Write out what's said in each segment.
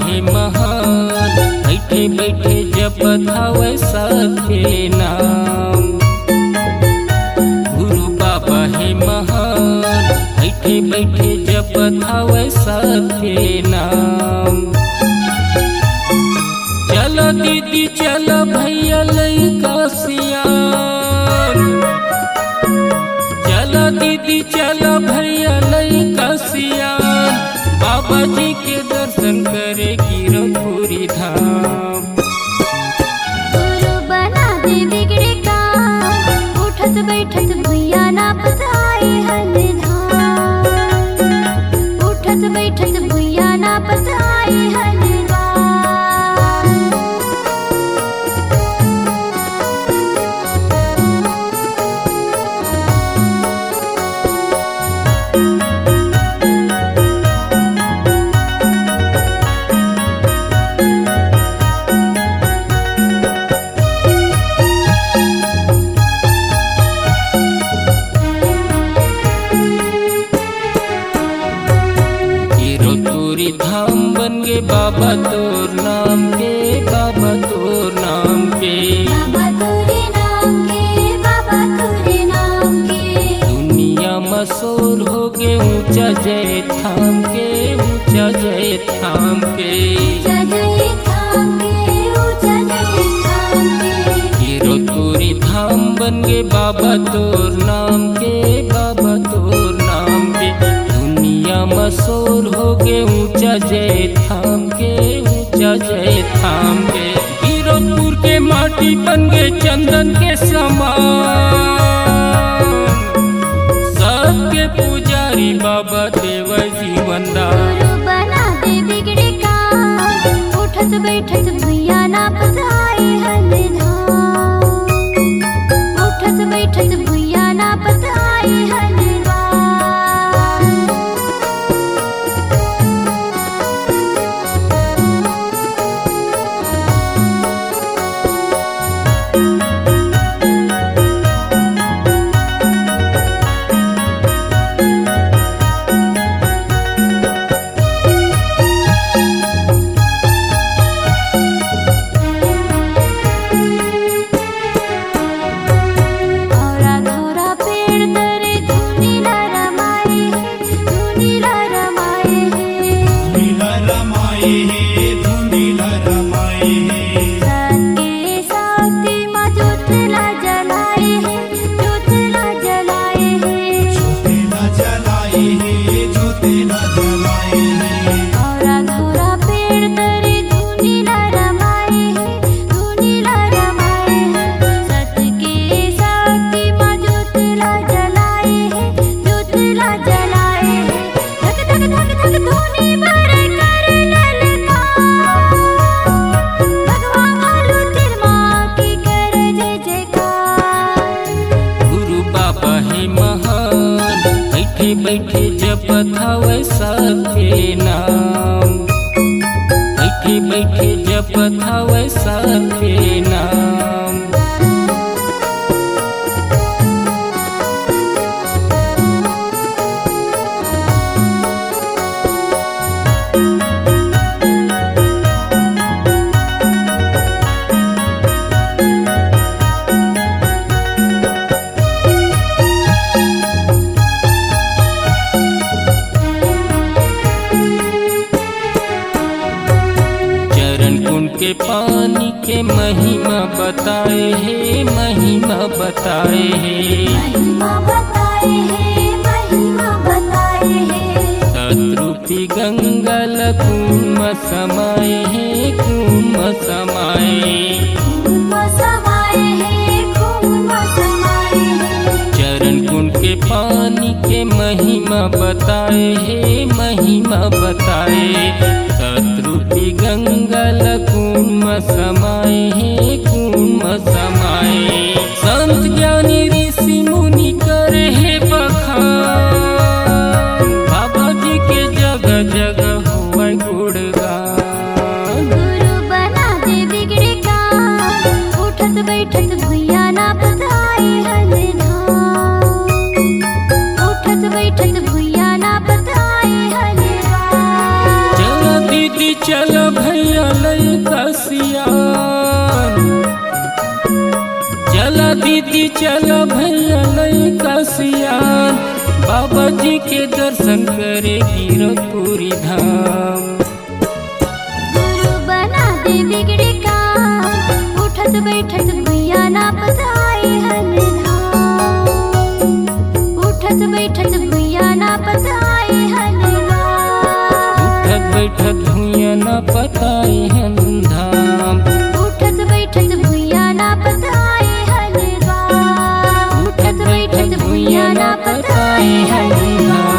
है महान, बैठे बैठे जपत हवै सबके नाम। गुरु बाबा है महान, बैठे बैठे जपत हवै सबके नाम। चलो दीदी चलो भैया लइका सियान, चलो दीदी चलो भैया लइका सियान, बाबा जी के दर्शन करे गिरपुरी धाम। गुरु बना दे बिगड़े काम, उठत बैठत भैया ना पताए हल धाम। उठत बैठत भैया ना पताए हल धाम बन गे बाबा तोर नाम के, बाबा तोर नाम के, बाबा तोरे नाम के, बाबा तोरे नाम के। दुनिया मशहूर हो गे ऊंचा जय थाम के, ऊंचा जय थाम के, ऊंचा जय थाम के, ऊंचा जय थाम के। हीरो तोरी धाम बन गे बाबा तोर नाम के, बाबा तोर नाम के। दुनिया मशहूर हो गे ऊंचा जय थाम के, ऊंचा जय थाम के। हीरोपुर के माटी बन गे चंदन के समान, सबके पुजारी बाबा देव जीवन दान। गुरु बना दे बिगड़े काम, उठत बैठत भैया ना पताए हल धाम। उठत बैठत भैया ना पताए हल बैठे जपत हवै सबके नाम, बैठे बैठे जपत हवै सबके नाम। के पानी के महिमा बताए है, महिमा बताए है, महिमा बताए है, महिमा बताए है। शत्रुपी गंगा कुम समाए है, कुम समाए, कुम समाए है, कुम समाए है। चरण कुंड के पानी के महिमा बताए है, महिमा बताए। शत्रुपी गंगा कुम समाए है, कुम समाए। संत ज्ञानी ऋषि मुनि करे है बखान, बाबा जी के जगह जगह हुआ गुणगान। गुरु बना दे बिगड़े काम, उठत बैठत भैया ना पताए हल धाम। उठत बैठत भैया ना पताए हल धाम। चल भैया लइका सियान, चला दीदी चल भैया लइका सियान, बाबा जी के दर्शन करे गिरपुरी धाम। गुरु बना दे बिगड़े काम, उठत बैठत भैया ना पताए हन धाम, उठत बैठत भैया ना पताए हन धाम, उठत बैठत भैया ना पताए हन धाम, उठत बैठत भैया ना पताए हन धाम, उठत बैठत भैया ना पताए हन धाम।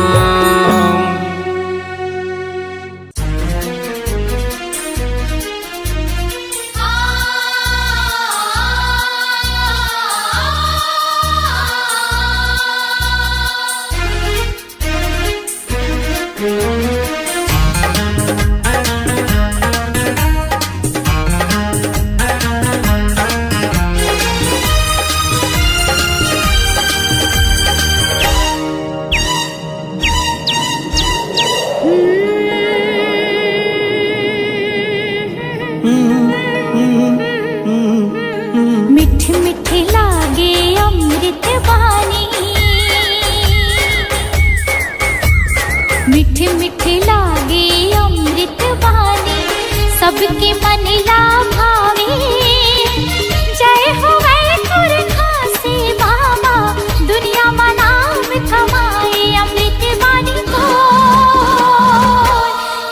मिठी मिठी लागे अमृत वाणी, मिठी मिठी लागे अमृत वाणी, सबके मन ला भावे। जय हो वैकुंठ खासे बाबा, दुनिया में नाम कमाए अमृत वाणी को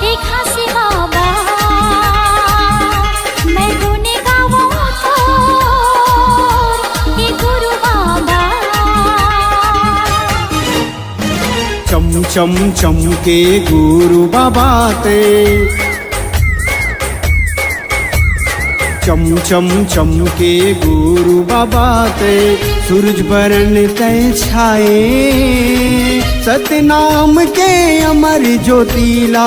हे खासे बाबा, मैं गुण गाऊं तो हे गुरु बाबा। चम चम चमके गुरु बाबा ते, चम चम चमके गुरु बाबा ते, सूरज बरन तय छाए, सतनाम के अमर ज्योतिला,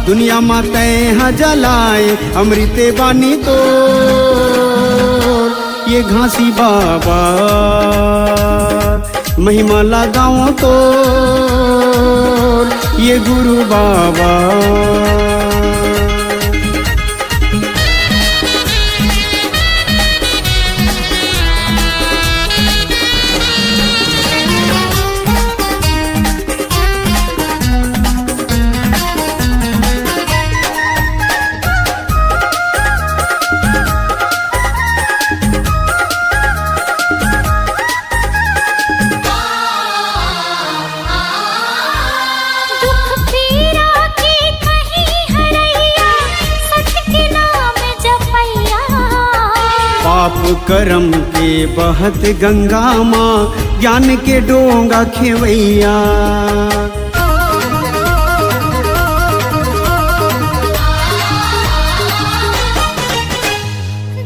दुनिया में तय जलाए अमृत बानी तो ये घासी बाबा, महिमा लगाओ तो ये गुरु बाबा। पाप करम के बहत गंगा माँ, ज्ञान के डोंगा खेवैया।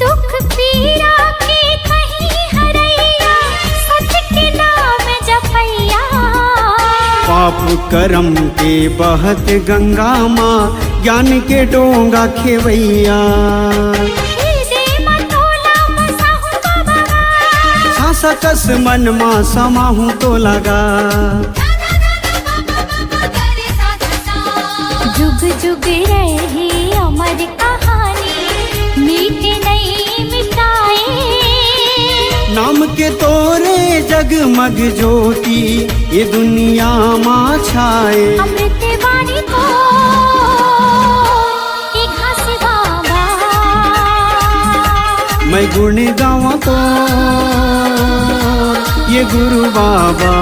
दुख पीड़ा के कहीं हरैया, सत्य के नाम जपैया। पाप करम के बहत गंगा माँ, ज्ञान के डोंगा खेवैया। सकस मन मा समाहूं तो लगा, जुग जुग रही अमर कहानी, मीटे नहीं मिटाए। नाम के तोरे जगमग ज्योति, ये दुनिया माँ छाए अमृत वाणी को ये घासी बाबा, मैं गुण गाऊं तो ये गुरु बाबा।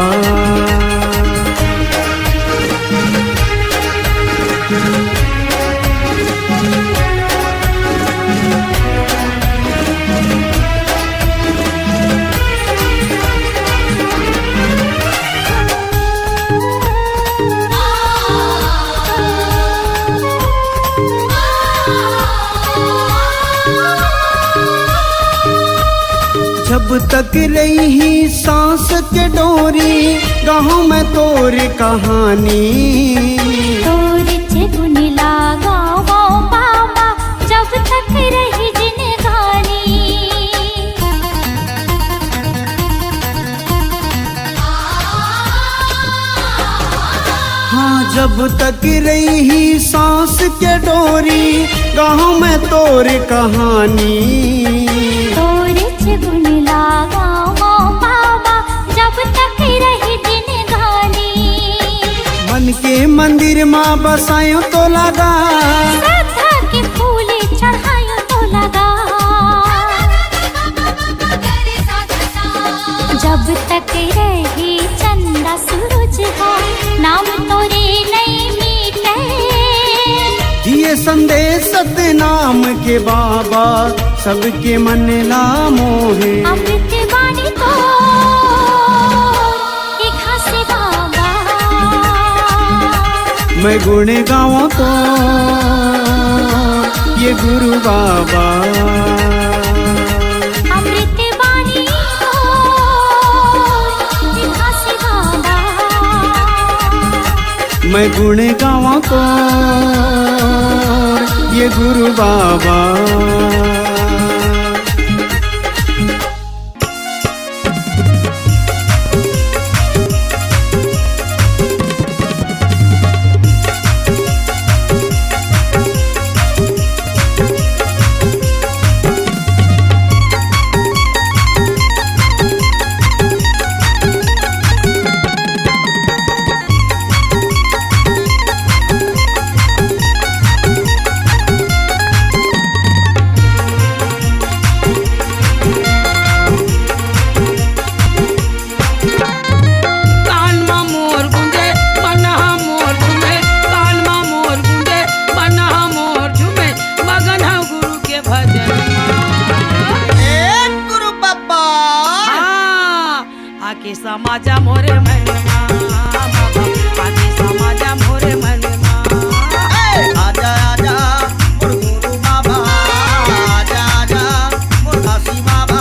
जब तक रही सांस के डोरी, गाँव में तोर कहानी। तोर गुण लागा वो बाबा, जब तक रही जिंदगानी। हाँ जब तक तक रही ही सांस के डोरी, गाँव में तोर कहानी। तोरे से गुण लागा वो बाबा, जब तक रही जिंदगानी। मन के मंदिर माँ बसायो तो लगा, श्रद्धा के फूल चढ़ायो तो लगा। जब तक रही चंदा सूरज हो, नाम तोरे नहीं मीटे। दिए संदेश सत्य नाम के बाबा, सबके मन ला मोहे। अमृत वाणी तो ये खास बाबा, मैं गुण गाऊं तो ये गुरु बाबा। अमृत वाणी तो ये खास बाबा, मैं गुण गाऊं तो ये गुरु बाबा। समाजा मोरे मन आके समाजा मोरे मन आजा आजा मोर गुरु बाबा, आजा आजा मोर घासी बाबा।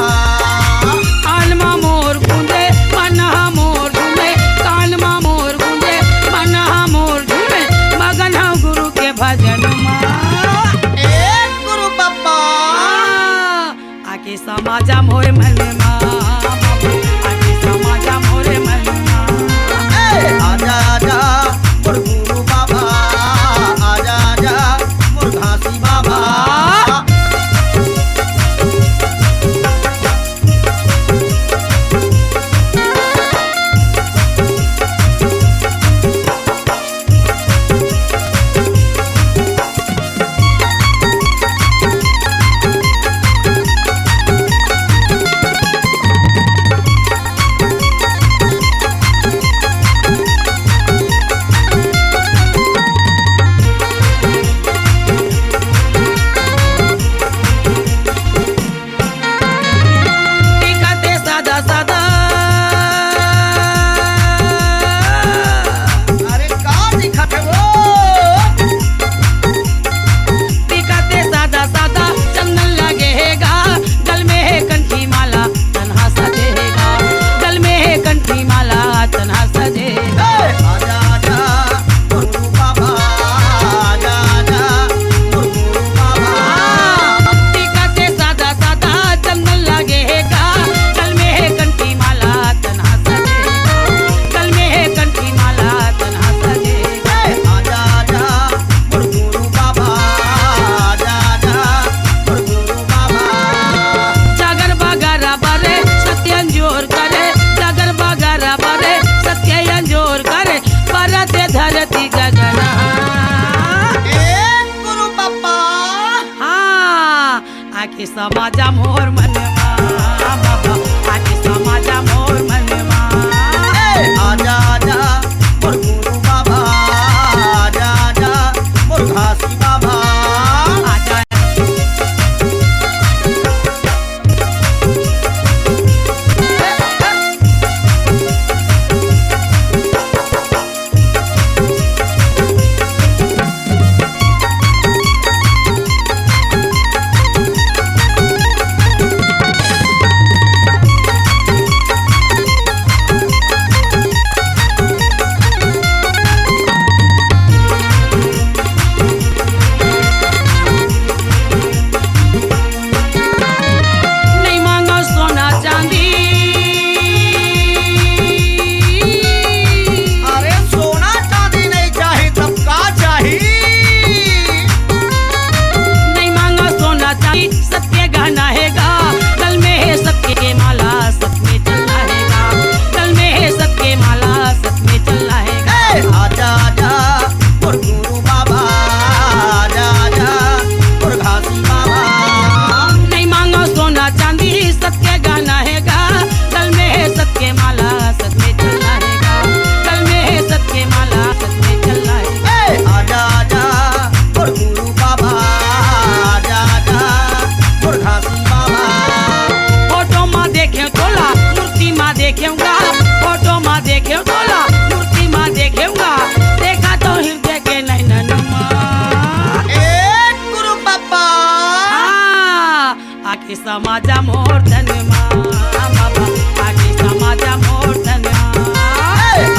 कानमा मोर गुंजे मनहा मोर झूमे, कानमा मोर गुंजे मनहा मोर झूमे, मगन गुरु के भजन गुरु बाबा आके समाजा मोरे मन आजा आजा मोर गुरु बाबा, आजा आजा मोर घासी बाबा। धरती गगन गुरु बाबा आके समाजा मोर मन आके समाजा मोर मन आजा आजा मोर गुरु बाबा, आजा आजा मोर घासी बाबा। आजा सबके गहना है गा, गल में है सबके माला, सत में चलना है गा, गल में है सबके माला, सत में चलना है गा। आजा आजा मोर गुरु बाबा, आजा आजा मोर घासी बाबा। नहीं मांगो सोना चांदी, सबके गहना है गा, गल में है सबके माला, सत में चलना है गा, गल में है सबके माला, सत में चलना है गा। आजा आजा मोर गुरु बाबा, आजा आजा मोर घासी बाबा। फोटो माँ देखे तोला, मूर्ति माँ देखेगा, फोटो माँ देखे तोला, मूर्ति माँ देखेगा, देखा तो हृदय के नैनन माँ। गुरु बाबा आके समाजा मोर धन माँ, बाबा आके समाजा मोर धन माँ।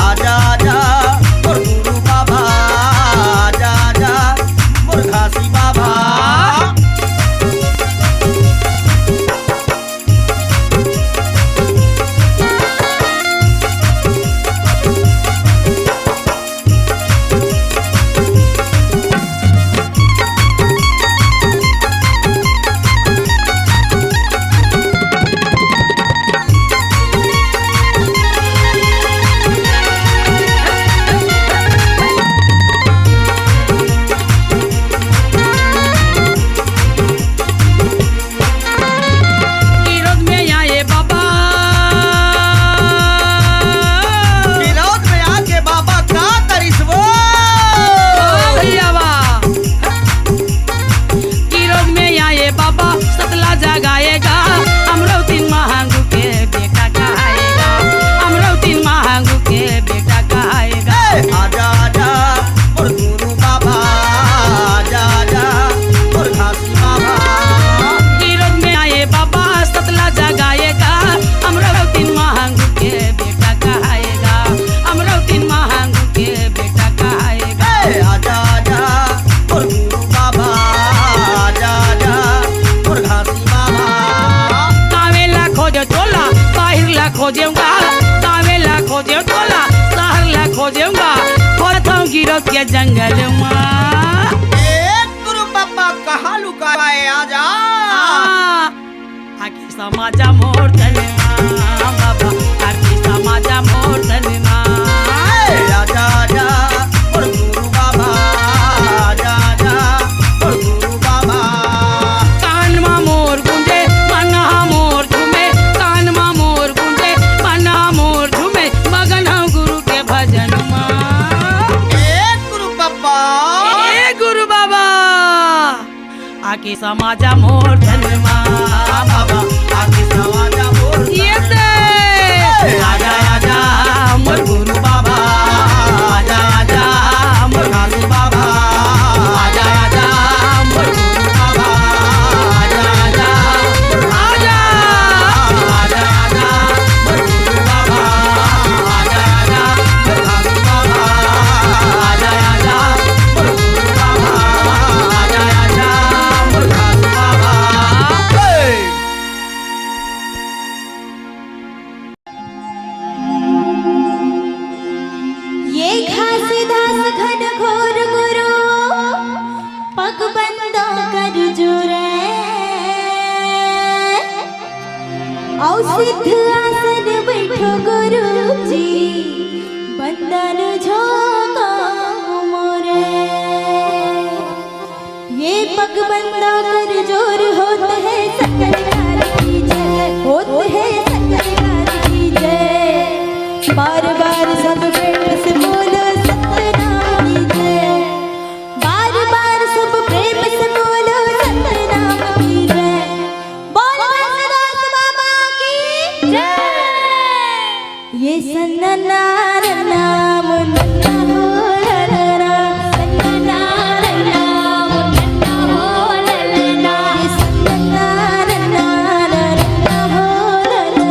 आजा आजा मोर गुरु बाबा, आजा आजा मोर घासी बाबा। विरोध में आए बाबा, विरोध में आके बाबा का करिस वो। भैया विरोध में आए बाबा, सतला जगाएगा, अमरावती महांगू के बेटा कहाएगा, अमरावती महांगू के बेटा कहाएगा। आजा आजा मोर गुरु बाबा, आजा आजा मोर घासी बाबा। विरोध में आए बाबा, सतला जगाएगा, अमरावती महांगू के बेटा कहाएगा, अमरावती महांगू के बेटा कहाएगा। आजा आजा मोर गुरु बाबा, आजा आजा मोर घासी बाबा। कावेला खोजे तोला, बाहिर ला खोजेगा, कावेला खोजे तोला, शहर ला खोजेगा, खोजता गिरत के जंगल में। गुरु बाबा कहाँ लुकाए, आजा आके समाजा मोर धन माँ, बाबा आके समाजा मोर धन माँ। आजा आजा मोर गुरु बाबा, आजा आजा मोर गुरु बाबा। कान मा मोर गुंजे, मन मोर झूमे, कान मा मोर गुंजे, मन मोर झूमे, मगन हूँ गुरु के भजन माँ। गुरु बाबा, ए गुरु बाबा आके समाजा मोर धन माँ, बाबा आके समाजा मोर ये से आजा आजा मोर गुरु बाबा, आजा आजा मोर घासी बाबा, आजा आजा मोर गुरु बाबा, आजा आजा आजा आजा आजा मोर गुरु बाबा, आजा आजा मोर घासी बाबा, आजा आजा मोर गुरु बाबा, आजा आजा मोर घासी बाबा। ये घासीदास घन घोर गुरु पग बंदो कर जुरे औ सिद्ध आसन बैठो गुरु जी बंदन झोंका मोरे। ये पग बंदा कर जोर होते हैं सरकार की जय, होते हैं सरकार की जय। बार बार सब प्रेम से बोलो सतनाम की जय, बार बार सब प्रेम से बोलो सतनाम की जय। बोलो घासीदास बाबा की जय। ये सन्नार नाम नन्ना हो ललना, सन्नार नाम नन्ना हो ललना, ये सन्नार नाम नन्ना हो ललना।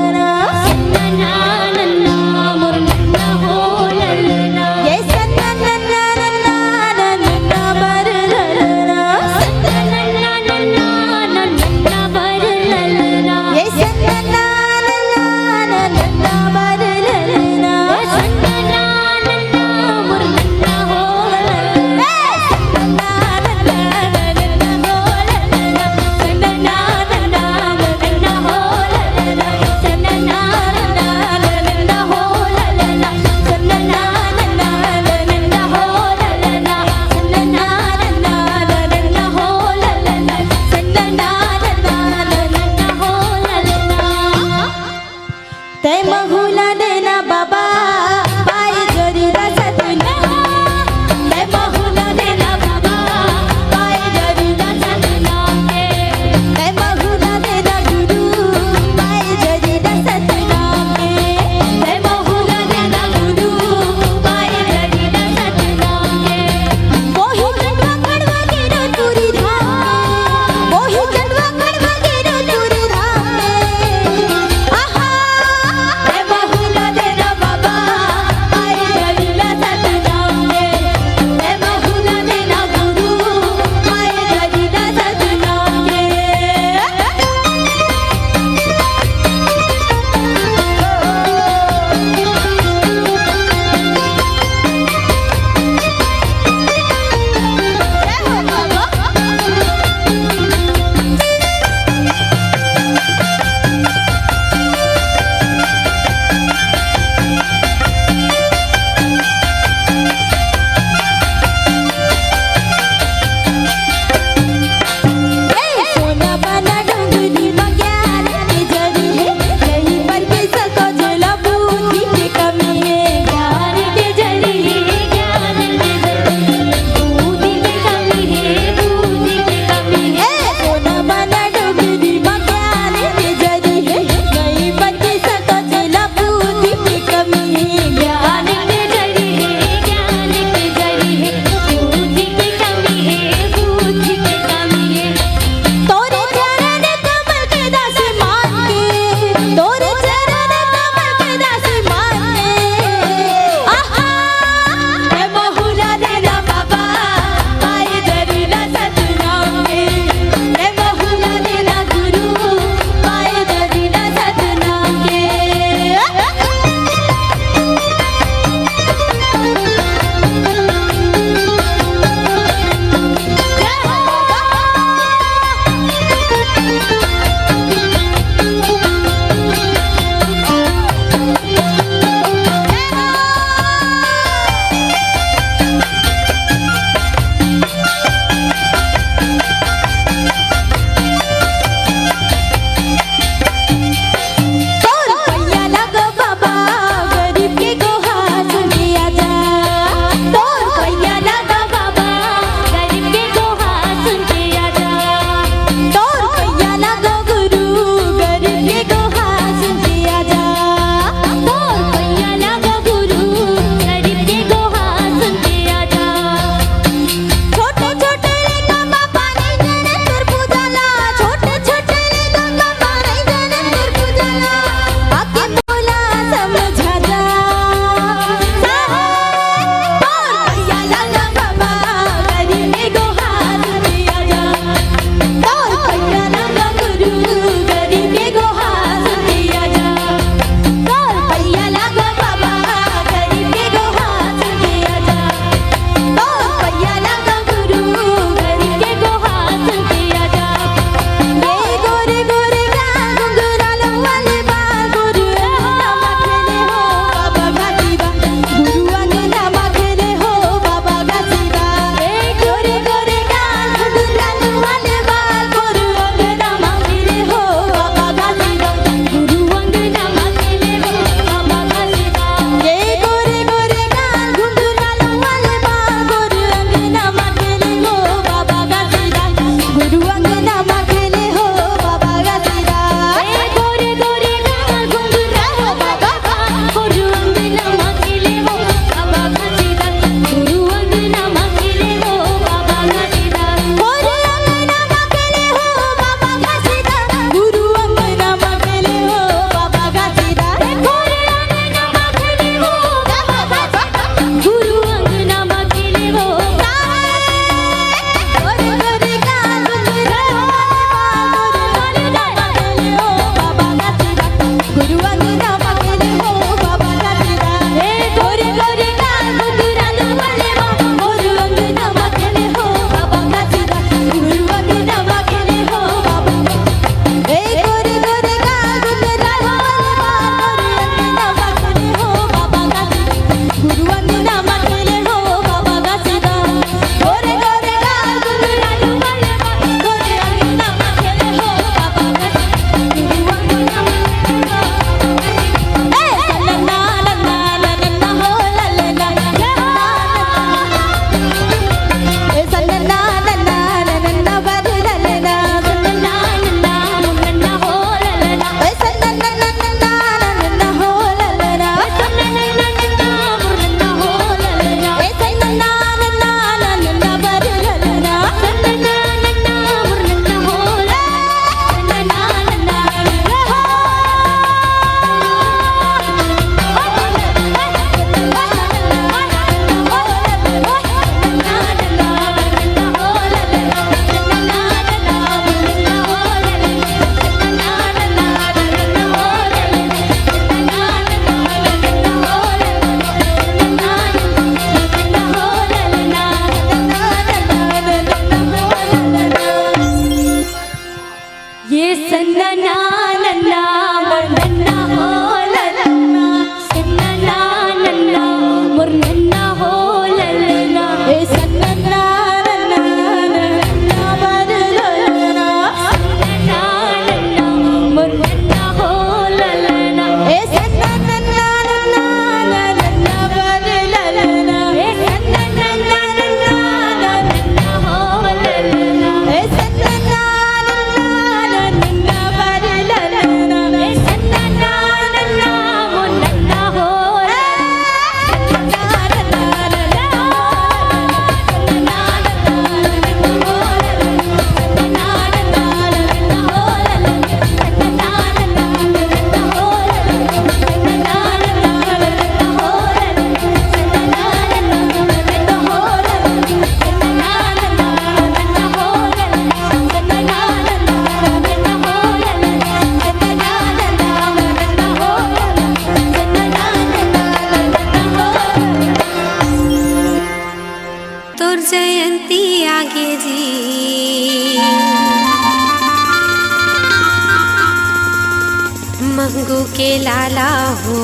मंगू के लाला हो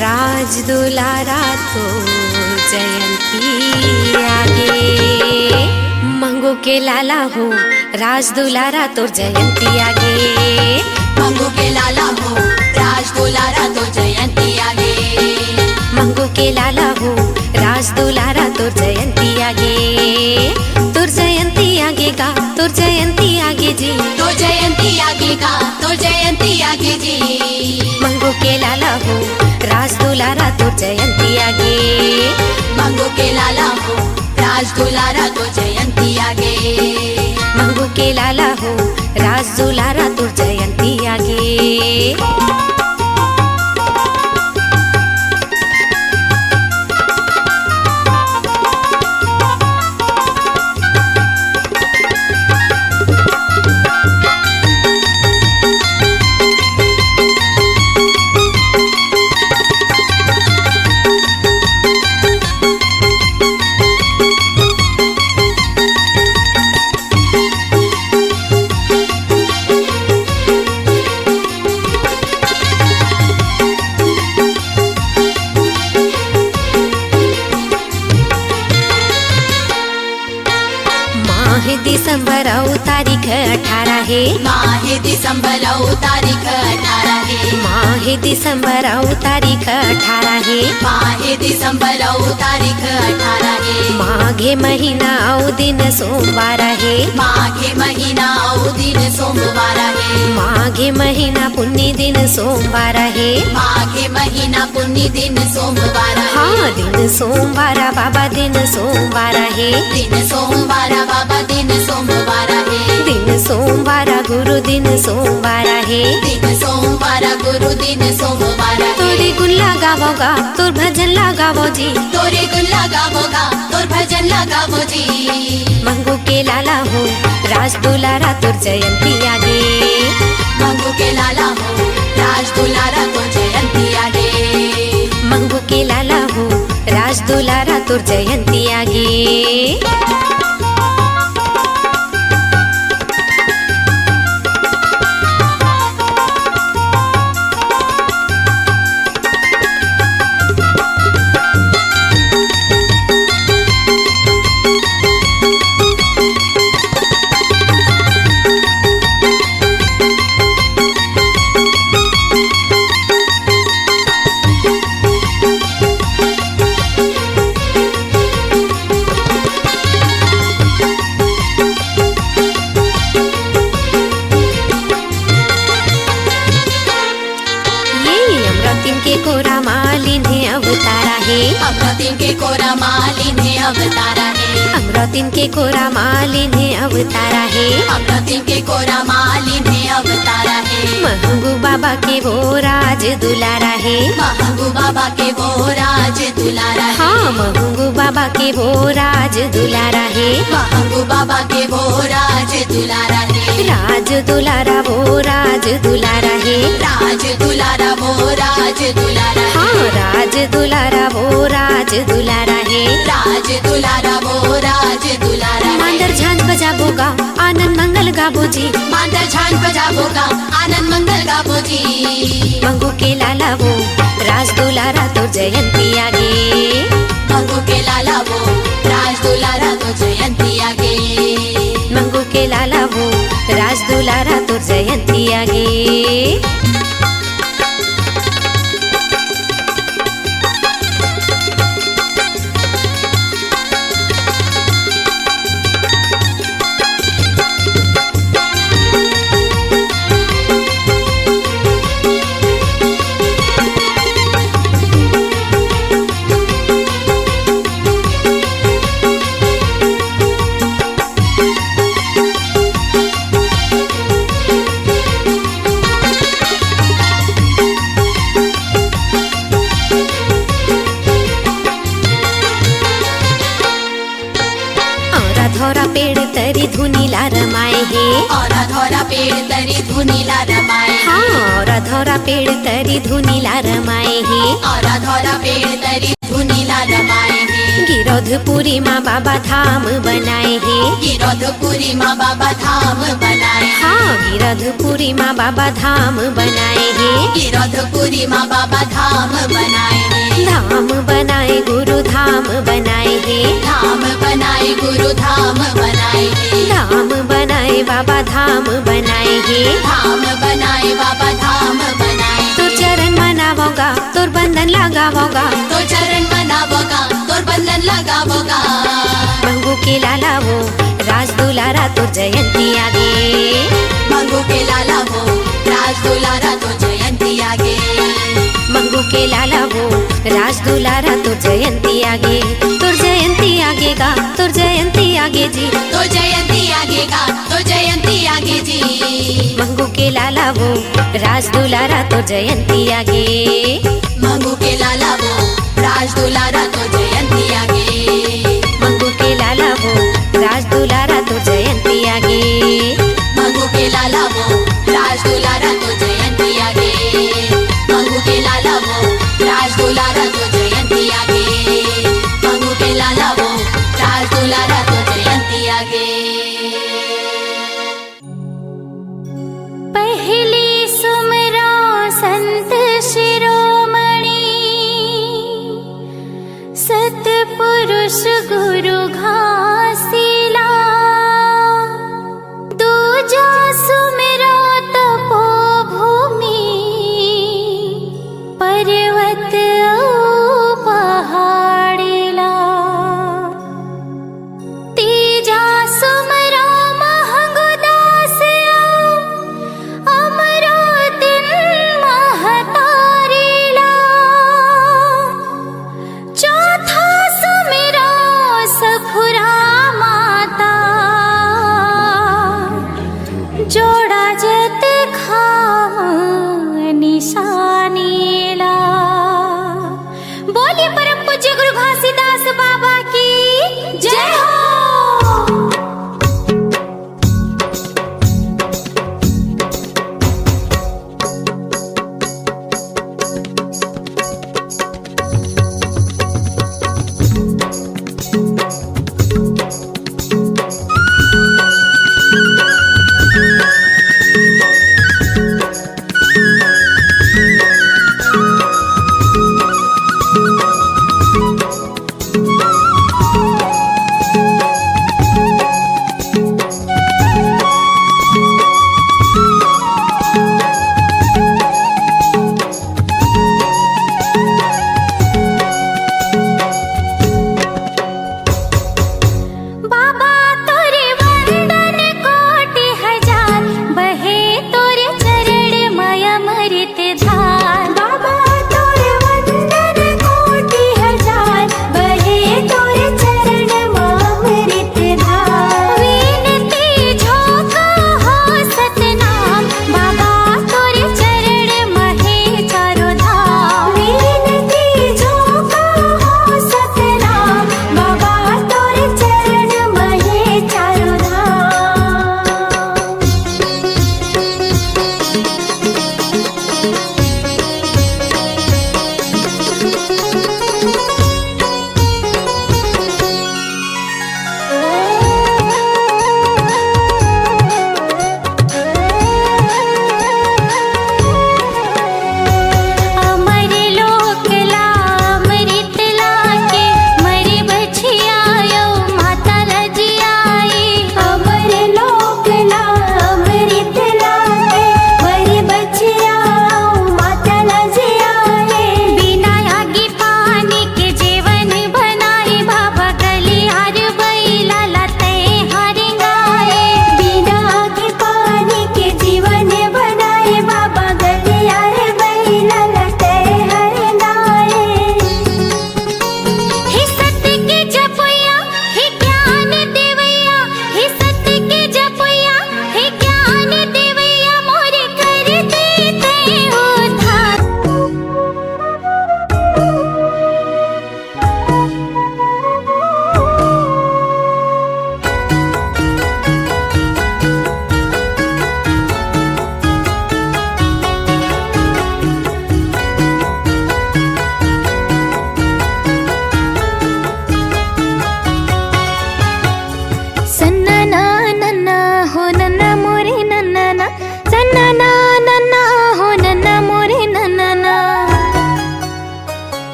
राज दुलारा तो जयंती आगे। मंगू के लाला हो राज दुलारा तो जयंती आगे। मंगू के लाला हो राज दुलारा तो जयंती आगे। मंगू के लाला हो राज दुलारा तो जयंती आगे। तुर जयंती आगे गा तुर जयंती आगे जी। तो जयंती आगे का तो जयंती आगे जी। मंगू के लाला हो राज दुलारा तो जयंती आगे। मंगू के लाला हो राज दुलारा तो जयंती आगे। मंगू के लाला हो राज दुलारा तो जयंती आगे। दिसंबर औ तारीख 18 है। माह दिसंबर औ तारीख 18 है। माह दिसंबर औ तारीख 18 है। माह दिसंबर औ तारीख 18 है। माघे महीना औ दिन सोमवार है। माघे महीना औ दिन सोमवार है। माघे महीना पुण्य दिन सोमवार है। माघे महीना पुण्य दिन सोमवार है। हाँ दिन सोमवार बाबा दिन सोमवार है। दिन सोमवार बाबा दिन सोमवार है। दिन सोमवार गुरु दिन सोमवार है। दिन सोमवार गुरु दिन सोमवार है। तोरे गुण लगावोगा तोर भजन लगावो जी। तोरे गुण लगावोगा तोर भजन लगावो जी। मंगू के लाला हो राज दुलारा तोर जयंती आगे। मंगू के लाला हो राज दुलारा तो जयंती आगे। मंगू के लाला हो राज दुलारा तोर जयंती आगे। अमृतिन के कोरा मालिन है अवतारा है। अमृतिन के कोरा मालिन है अवतारा है। अमृतिन के कोरा मालिन है अवतारा है। महंगू बाबा के वो राज दुलारा है। महंगू बाबा के वो राज दुलारा है। हाँ महंगू बाबा के वो राज दुलारा है। महंगू बाबा के वो राज दुलारा है। राज दुलारा वो राज दुलारा है। राज दुलारा वो राज दुलारा है। हाँ राज दुलारा वो राज दुलारा है। राज दुलारा वो राज दुलारा है। मांदर झांझ बजाबोगा आनंद मंगल गाबो जी। मांदर झांझ बजाबोगा आनंद मंगल गाबो जी। मंगू के लाला वो राज दुलारा तो जयंती आगे। मंगू के लाला वो राज दुलारा तो जयंती आगे। मंगू के लाला वो राज दुलारा तो जयंती आगे। धुनीला रमाए हे। और धोरा पेड़ तरी धुनीला रमाए। हाँ और धोरा पेड़ तरी धुनीला रमाए हे। और धोरा पेड़ तरी धुनीला रमाए हे। गिरोधपुरी माँ बाबा धाम बनाए हे। गिरोधपुरी माँ बाबा धाम बनाए। हाँ गिरोधपुरी माँ बाबा धाम बनाए हे। गिरोधपुरी माँ बाबा धाम बनाए हे। धाम बनाए गुरु धाम बनाए हे। धाम बनाए गुरु धाम बनाए हे। धाम बनाए बाबा धाम बनाए हे। धाम बनाए बाबा धाम बनाए। तोर चरण मनावोगा तोर बंधन लगावोगा। तो चरण मनावोगा तोर बंधन लगावोगा। मंगू के लाला वो राज दुलारा तोर जयंती आगे। मंगू के लाला वो राज दुलारा तो जयंती आगे। मंगू के लाला वो राज दुलारा तोर जयंती आगे। तोर जयंती आगे गा तोर जयंती आगे जी। तो जयंती आगे गा तो जयंती आगे जी। मंगू के लाला वो राज दुलारा तोर जयंती आगे। मंगू के लाला वो राज दुलारा तो जयंती आगे। मंगू के लाला वो राज दुलारा तोर जयंती आगे। मंगू के लाला वो राज दुलारा तो जयंती आगे। मंगू के लाला वो राज दुलारा तो जयंती आगे। मंगू के लाला वो राज दुलारा तो जयंती आगे। पहली सुमरा संत शिरोमणि सतपुरुष गुरु घासीला।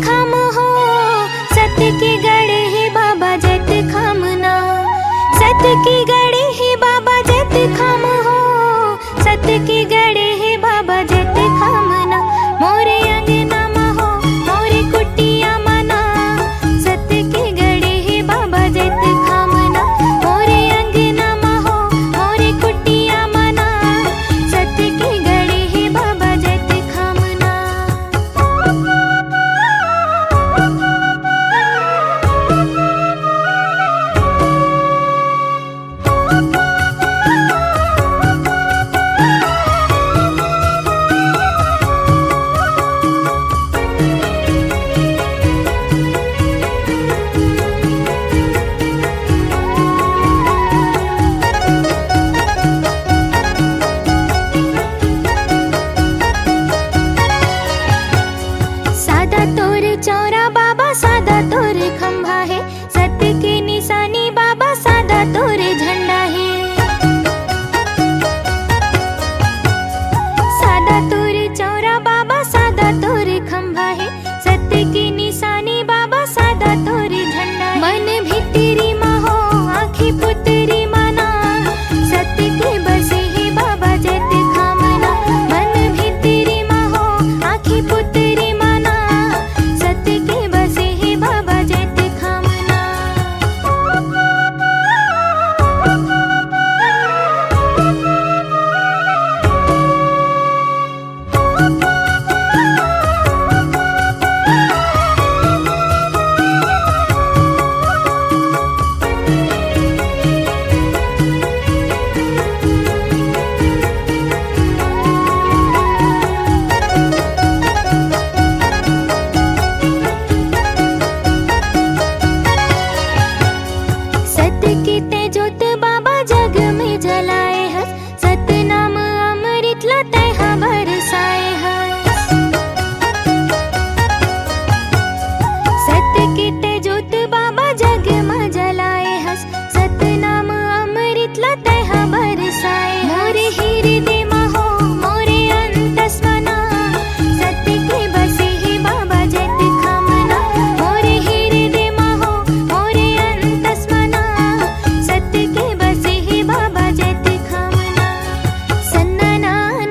खाम हो सत्य की गढ़े ही बाबा जैत खामना सत्य की गढ़े ही बाबा जैत खाम हो सत्य की गढ़े ही बाबा जैत खामना मोरे अंगना महो मोरे कुटिया मना सत्य की गढ़े ही बाबा जैत खामना मोरे अंगना महो मोरे कुटिया मना सत्य की गढ़े ही बाबा जैत खामना सादा तोर चौरा बाबा सादा तोर खंभा है सत्य की निशानी बाबा सादा तोर झंडा है सादा तोर चौरा बाबा सादा तोर खंभा है सत्य की निशानी बाबा सादा तोर झंडा मन भितरी महो आँखी पुतरी मना सत्य के बसे ही बाबा जैत खामना मन भितरी महो आँखी पुतरी मना सत्य के बसे ही बाबा जैत खामना सत्य की तेजोत बाबा जग में जलाए हस सत्य नाम अमृत लते हाँ बरसाए हस सत्य की तेजोत बाबा जग में जलाए हस सत्य नाम अमृत लते हाँ बरसाए मोरे हृदय महो मोरे अंतस्मना सत्य के बसे ही बाबा जैत खामना मोरे हृदय महो मोरे अंतस्मना सत्य के बसे ही बाबा जैत खामना सन्ना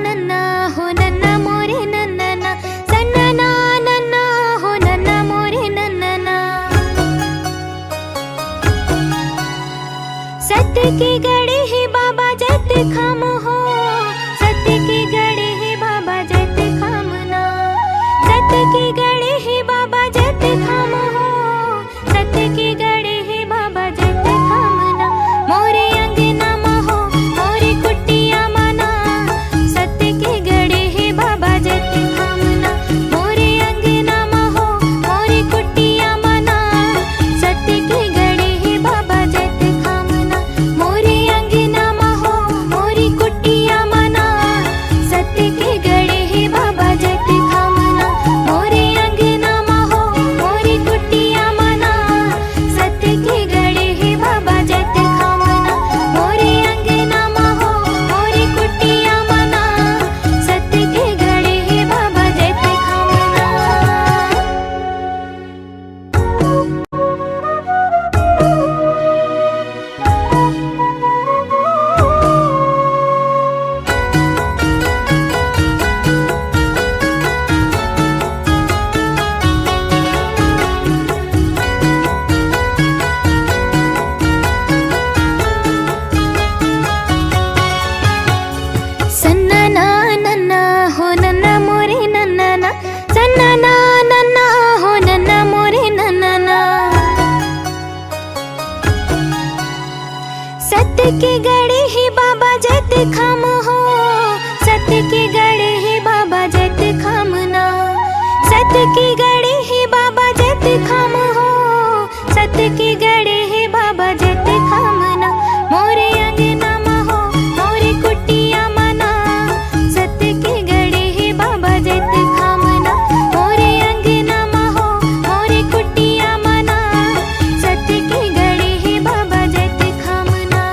नन्ना हो नन्ना मोरे नन्ना सन्ना नन्ना हो नन्ना मोरे नन्ना सत्य की गढ़े ही बाबा जैत खाम हो सत्य की गढ़े ही बाबा जैत खामना सत्य की गढ़े ही बाबा जैत खाम हो सत्य की गढ़े ही बाबा जैत खामना मोरे अंगना महो मोरे कुटिया मना सत्य की गढ़े ही बाबा जैत खामना मोरे अंगना महो मोरे कुटिया मना सत्य की गढ़े ही बाबा जैत खामना मोरे अंगना महो मोरी कुटिया मना सत्य की गढ़े ही बाबा जैत खामना मोरे अंगना महो मोरी कुटिया मना सत्य की गढ़े ही बाबा जैत खामना मोरे अंगना महो मोरी कुटिया मना सत्य की गढ़े ही बाबा जैत खामना सन्ना नन्ना हो नन्ना मोरे नन्ना सन्ना नन्ना हो नन्ना मोरे नन्ना सत्य की गढ़े ही बाबा जैत खाम हो सत्य की गढ़े ही बाबा जैत खामना सत्य की गढ़े ही बाबा जैत खाम हो सत्य की गढ़े ही बाबा जैत खामना मोरे अंगना महो मोरे कुटिया मना सत्य की गढ़े ही बाबा जैत खामना मोरे अंगना महो मोरे कुटिया मना सत्य की गढ़े ही बाबा जैत खामना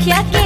मुखिया के